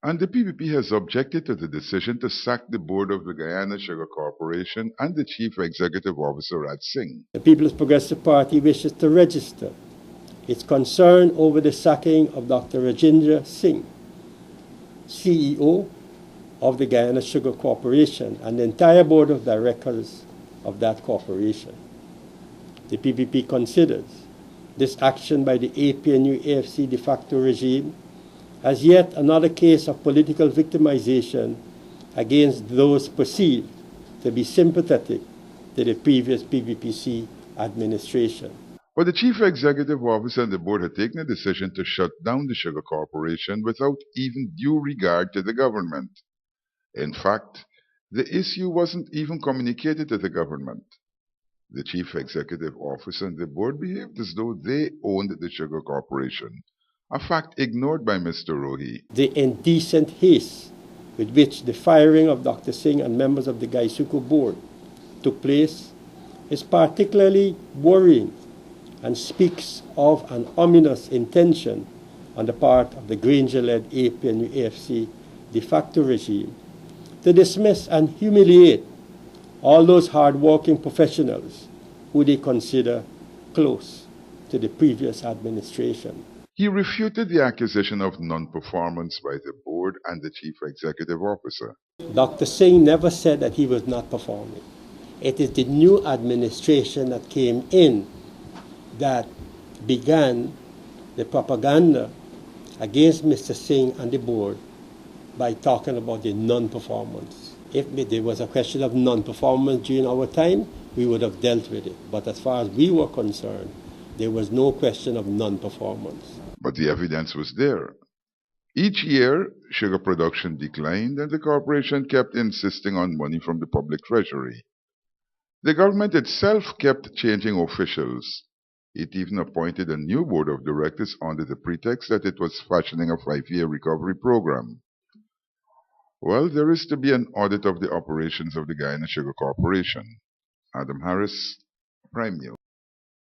And the PPP has objected to the decision to sack the board of the Guyana Sugar Corporation and the chief executive officer Raj Singh. The People's Progressive Party wishes to register its concern over the sacking of Dr. Rajendra Singh, CEO of the Guyana Sugar Corporation, and the entire board of directors of that corporation. The PPP considers this action by the APNU-AFC de facto regime as yet another case of political victimization against those perceived to be sympathetic to the previous PPPC administration. But the chief executive officer and the board had taken a decision to shut down the sugar corporation without even due regard to the government. In fact, the issue wasn't even communicated to the government. The chief executive officer and the board behaved as though they owned the sugar corporation, a fact ignored by Mr. Rohee. The indecent haste with which the firing of Dr. Singh and members of the Guysuco board took place is particularly worrying and speaks of an ominous intention on the part of the Granger-led APNU-AFC de facto regime to dismiss and humiliate all those hard-working professionals who they consider close to the previous administration. He refuted the accusation of non-performance by the board and the chief executive officer. Dr. Singh never said that he was not performing. It is the new administration that came in that began the propaganda against Mr. Singh and the board by talking about the non-performance. If there was a question of non-performance during our time, we would have dealt with it. But as far as we were concerned, there was no question of non-performance. But the evidence was there. Each year, sugar production declined and the corporation kept insisting on money from the public treasury. The government itself kept changing officials. It even appointed a new board of directors under the pretext that it was fashioning a 5-year recovery program. Well, there is to be an audit of the operations of the Guyana Sugar Corporation. Adam Harris, Prime News.